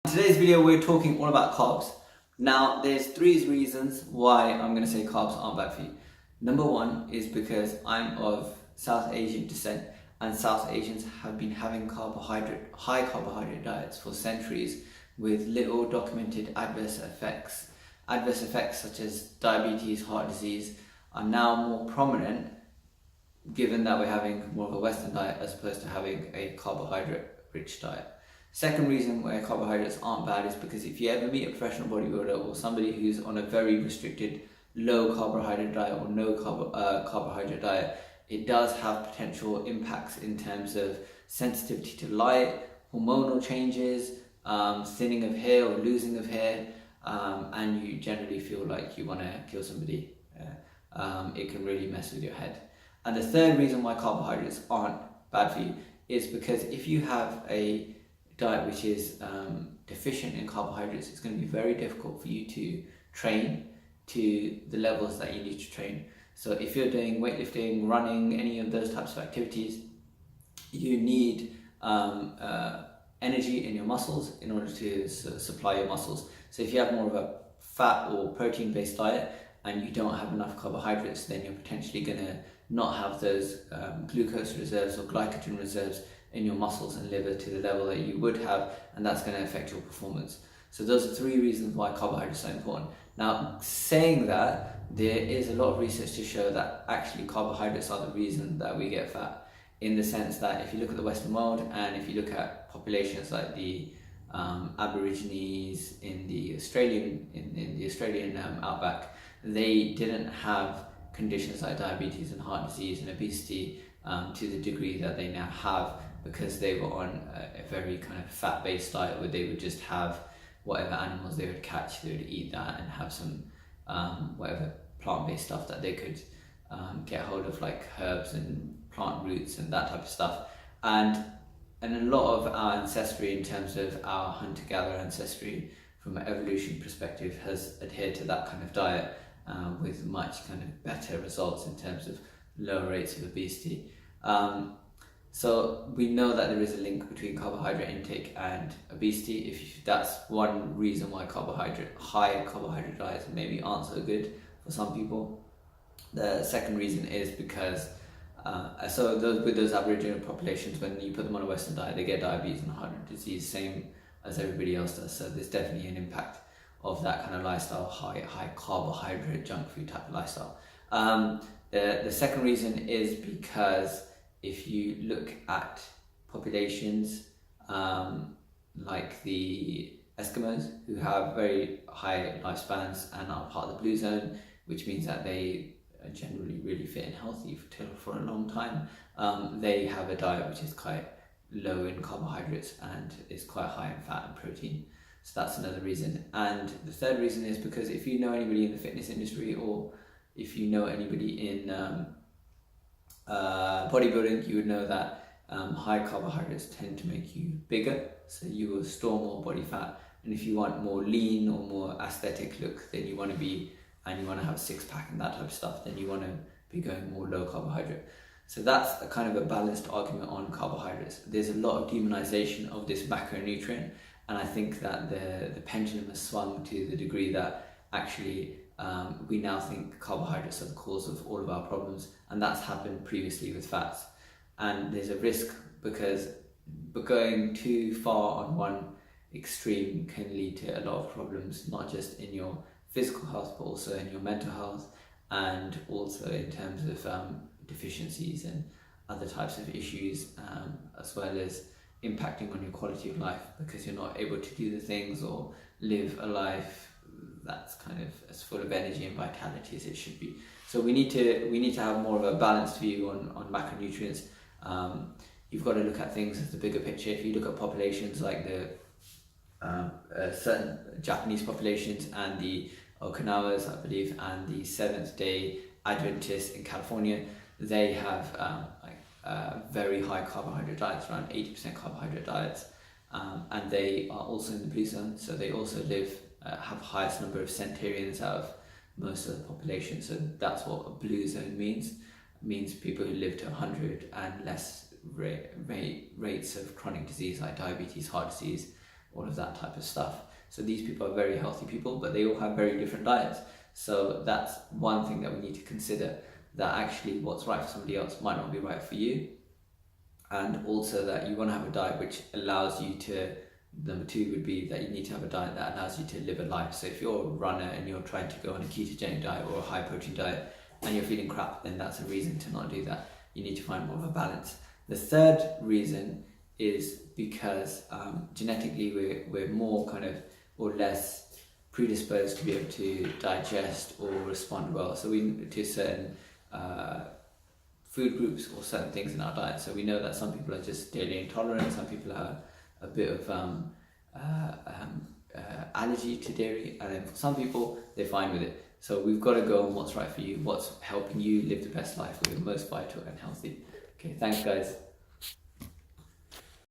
In today's video we're talking all about carbs. Now there's three reasons why I'm going to say carbs aren't bad for you. Number one is because I'm of South Asian descent and South Asians have been having high carbohydrate diets for centuries with little documented adverse effects. Adverse effects such as diabetes, heart disease are now more prominent given that we're having more of a Western diet as opposed to having a carbohydrate rich diet. Second reason why carbohydrates aren't bad is because if you ever meet a professional bodybuilder or somebody who's on a very restricted low carbohydrate diet or no carbohydrate diet, it does have potential impacts in terms of sensitivity to light, hormonal changes, thinning of hair or losing of hair, and you generally feel like you want to kill somebody. It can really mess with your head. And the third reason why carbohydrates aren't bad for you is because if you have a diet which is deficient in carbohydrates, it's going to be very difficult for you to train to the levels that you need to train. So if you're doing weightlifting, running, any of those types of activities, you need energy in your muscles in order to supply your muscles. So if you have more of a fat or protein based diet and you don't have enough carbohydrates, then you're potentially going to not have those glucose reserves or glycogen reserves in your muscles and liver to the level that you would have, and that's going to affect your performance. So those are three reasons why carbohydrates are important. Now, saying that, there is a lot of research to show that actually carbohydrates are the reason that we get fat, in the sense that if you look at the Western world and if you look at populations like the Aborigines in the Australian outback, they didn't have conditions like diabetes and heart disease and obesity to the degree that they now have, because they were on a very kind of fat-based diet where they would just have whatever animals they would catch, they would eat that and have some whatever plant-based stuff that they could get hold of, like herbs and plant roots and that type of stuff. And a lot of our ancestry, in terms of our hunter-gatherer ancestry from an evolution perspective, has adhered to that kind of diet with much kind of better results in terms of lower rates of obesity. So we know that there is a link between carbohydrate intake and obesity. That's one reason why high carbohydrate diets maybe aren't so good for some people. The second reason is because with those Aboriginal populations, when you put them on a Western diet, they get diabetes and heart disease, same as everybody else does. So there's definitely an impact of that kind of lifestyle, high carbohydrate junk food type of lifestyle. The second reason is because if you look at populations like the Eskimos, who have very high lifespans and are part of the blue zone, which means that they are generally really fit and healthy for a long time, they have a diet which is quite low in carbohydrates and is quite high in fat and protein. So that's another reason. And the third reason is because if you know anybody in the fitness industry, or if you know anybody in bodybuilding, you would know that high carbohydrates tend to make you bigger, so you will store more body fat. And if you want more lean or more aesthetic look, then you want to have a six-pack and that type of stuff, then you want to be going more low carbohydrate. So that's a kind of a balanced argument on carbohydrates. There's a lot of demonization of this macronutrient, and I think that the pendulum has swung to the degree that actually we now think carbohydrates are the cause of all of our problems, and that's happened previously with fats. And there's a risk because going too far on one extreme can lead to a lot of problems, not just in your physical health but also in your mental health, and also in terms of deficiencies and other types of issues, as well as impacting on your quality of life, because you're not able to do the things or live a life that's kind of as full of energy and vitality as it should be. So we need to have more of a balanced view on macronutrients. You've got to look at things as the bigger picture. If you look at populations like the certain Japanese populations and the Okinawas, I believe, and the Seventh-day Adventists in California, they have very high carbohydrate diets, around 80% carbohydrate diets, and they are also in the blue zone, so they also have highest number of centenarians out of most of the population. So that's what a blue zone means. It means people who live to 100 and less rates of chronic disease like diabetes, heart disease, all of that type of stuff. So these people are very healthy people, but they all have very different diets. So that's one thing that we need to consider, that actually what's right for somebody else might not be right for you. And also that you want to have a diet which allows you to, number two would be that you need to have a diet that allows you to live a life. So if you're a runner and you're trying to go on a ketogenic diet or a high protein diet and you're feeling crap, then that's a reason to not do that. You need to find more of a balance. The third reason is because genetically we're more kind of, or less predisposed to be able to digest or respond well. So we to certain food groups or certain things in our diet. So we know that some people are just dairy intolerant, some people have a bit of allergy to dairy, and then for some people they're fine with it. So we've got to go on what's right for you, what's helping you live the best life, where you're most vital and healthy. Okay, thanks guys.